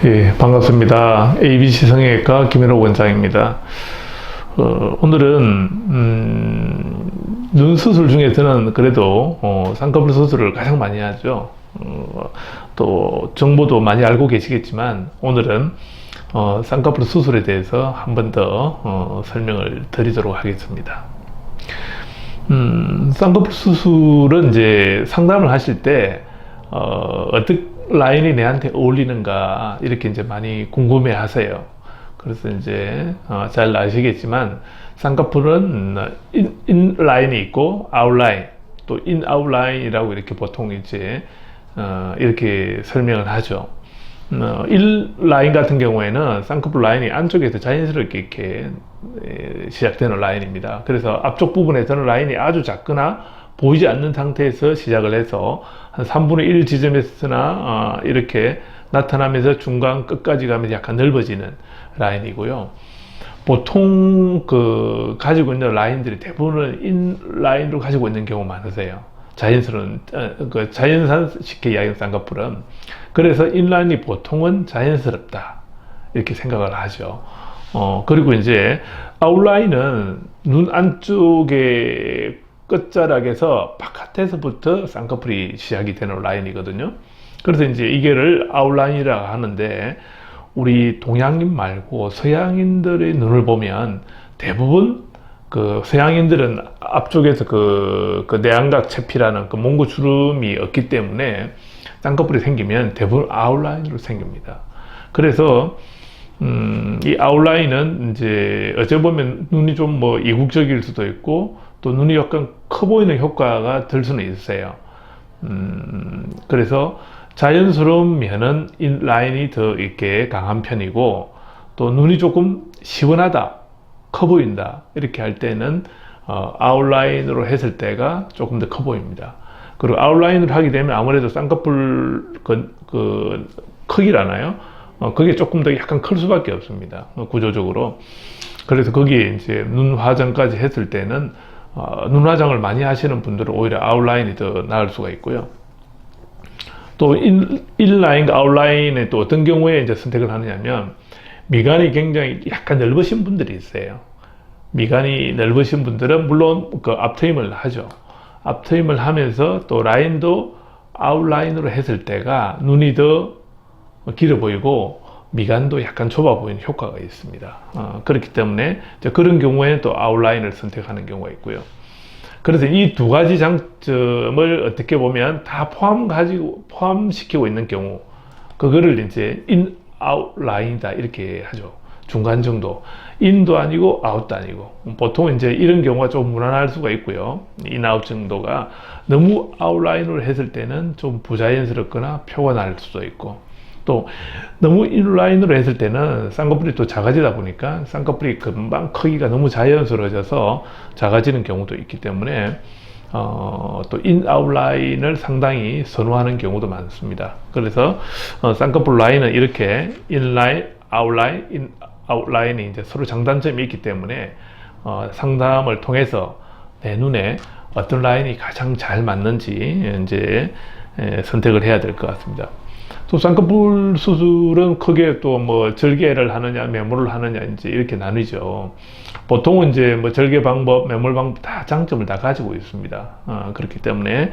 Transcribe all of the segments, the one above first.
예, 반갑습니다. ABC 성형외과 김현호 원장입니다. 오늘은 눈 수술 중에서는 그래도 쌍꺼풀 수술을 가장 많이 하죠. 또 정보도 많이 알고 계시겠지만 오늘은 쌍꺼풀 수술에 대해서 한 번 더 설명을 드리도록 하겠습니다. 쌍꺼풀 수술은 이제 상담을 하실 때 어떻게 라인이 내한테 어울리는가 이렇게 이제 많이 궁금해 하세요. 그래서 이제 잘 아시겠지만 쌍꺼풀은 인 라인이 있고 아웃라인, 또 인 아웃라인이라고 이렇게 보통 이제 이렇게 설명을 하죠. 인 라인 같은 경우에는 쌍꺼풀 라인이 안쪽에서 자연스럽게 이렇게 시작되는 라인입니다. 그래서 앞쪽 부분에서는 라인이 아주 작거나 보이지 않는 상태에서 시작을 해서 한 3분의 1 지점에서나 이렇게 나타나면서 중간 끝까지 가면서 약간 넓어지는 라인이고요. 보통 가지고 있는 라인들이 대부분은 인 라인으로 가지고 있는 경우 많으세요. 자연스러운 자연산 쉽게 이야기하는 쌍꺼풀은. 그래서 인 라인이 보통은 자연스럽다 이렇게 생각을 하죠. 그리고 이제 아웃라인은 눈 안쪽에 끝자락에서 바깥에서부터 쌍꺼풀이 시작이 되는 라인이거든요. 그래서 이제 이게를 아웃라인이라고 하는데, 우리 동양인 말고 서양인들의 눈을 보면 대부분 서양인들은 앞쪽에서 내안각 채피라는 몽고 주름이 없기 때문에 쌍꺼풀이 생기면 대부분 아웃라인으로 생깁니다. 그래서 이 아웃라인은 이제 어찌 보면 눈이 좀 이국적일 수도 있고, 또 눈이 약간 커 보이는 효과가 들 수는 있어요. 그래서 자연스러우면은 인 라인이 더 이렇게 강한 편이고, 또 눈이 조금 시원하다, 커 보인다 이렇게 할 때는 아웃라인으로 했을 때가 조금 더 커 보입니다. 그리고 아웃라인을 하게 되면 아무래도 쌍꺼풀 크기라나요? 그게 조금 더 약간 클 수밖에 없습니다. 구조적으로. 그래서 거기에 이제 눈 화장까지 했을 때는 눈 화장을 많이 하시는 분들은 오히려 아웃라인이 더 나을 수가 있고요. 또 인라인과 아웃라인에 또 어떤 경우에 이제 선택을 하느냐면, 미간이 굉장히 약간 넓으신 분들이 있어요. 미간이 넓으신 분들은 물론 앞트임을 하죠. 앞트임을 하면서 또 라인도 아웃라인으로 했을 때가 눈이 더 길어 보이고 미간도 약간 좁아 보이는 효과가 있습니다. 그렇기 때문에 그런 경우에는 또 아웃라인을 선택하는 경우가 있고요. 그래서 이 두 가지 장점을 어떻게 보면 다 포함시키고 있는 경우, 그거를 이제 인, 아웃 라인이다 이렇게 하죠. 중간 정도. 인도 아니고 아웃도 아니고. 보통 이제 이런 경우가 좀 무난할 수가 있고요. 인, 아웃 정도가 너무 아웃라인으로 했을 때는 좀 부자연스럽거나 표가 날 수도 있고, 또 너무 인라인으로 했을 때는 쌍꺼풀이 또 작아지다 보니까 쌍꺼풀이 금방 크기가 너무 자연스러워져서 작아지는 경우도 있기 때문에 또 인 아웃라인을 상당히 선호하는 경우도 많습니다. 그래서 쌍꺼풀 라인은 이렇게 인라인, 아웃라인, 인 아웃라인이 이제 서로 장단점이 있기 때문에 상담을 통해서 내 눈에 어떤 라인이 가장 잘 맞는지 이제 선택을 해야 될 것 같습니다. 또 쌍꺼풀 수술은 크게 또 절개를 하느냐 매몰을 하느냐 이제 이렇게 나뉘죠. 보통은 이제 절개 방법, 매몰 방법 다 장점을 다 가지고 있습니다. 그렇기 때문에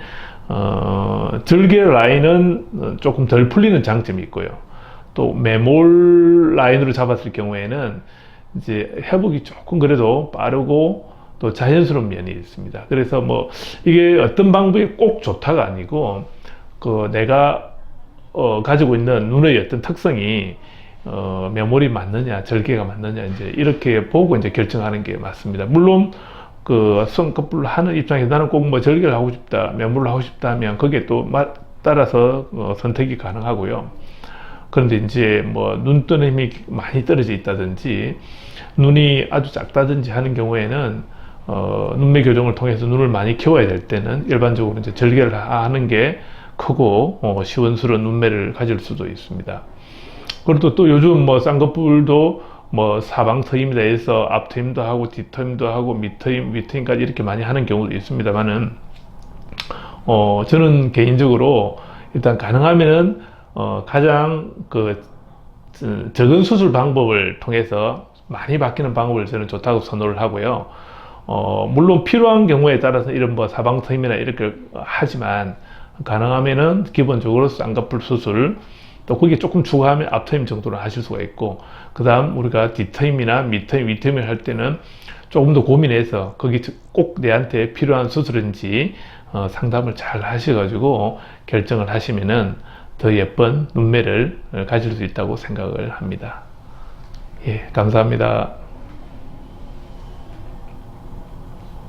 절개 라인은 조금 덜 풀리는 장점이 있고요. 또 매몰 라인으로 잡았을 경우에는 이제 회복이 조금 그래도 빠르고 또 자연스러운 면이 있습니다. 그래서 이게 어떤 방법이 꼭 좋다가 아니고, 내가 가지고 있는 눈의 어떤 특성이 매몰이 맞느냐 절개가 맞느냐 이제 이렇게 보고 이제 결정하는 게 맞습니다. 물론 쌍꺼풀 하는 입장에서 나는 꼭 절개를 하고 싶다, 매몰을 하고 싶다 하면 거기에 또 따라서 선택이 가능하고요. 그런데 이제 눈뜨는 힘이 많이 떨어져 있다든지 눈이 아주 작다든지 하는 경우에는 눈매 교정을 통해서 눈을 많이 키워야 될 때는 일반적으로 이제 절개를 하는 게 크고 시원스러운 눈매를 가질 수도 있습니다. 그리고 또 요즘 쌍꺼풀도 사방 트임이라 해서 앞 트임도 하고 뒷 트임도 하고 밑 트임까지 이렇게 많이 하는 경우도 있습니다만은 저는 개인적으로 일단 가능하면은 가장 적은 수술 방법을 통해서 많이 바뀌는 방법을 저는 좋다고 선호를 하고요. 물론 필요한 경우에 따라서 이런 뭐 사방트임이나 이렇게 하지만 가능하면은 기본적으로 쌍꺼풀 수술, 또 거기에 조금 추가하면 앞트임 정도는 하실 수가 있고, 그 다음 우리가 뒤트임이나 밑트임, 위트임을 할 때는 조금 더 고민해서 거기 꼭 내한테 필요한 수술인지 상담을 잘 하셔가지고 결정을 하시면은 더 예쁜 눈매를 가질 수 있다고 생각을 합니다. 예, 감사합니다.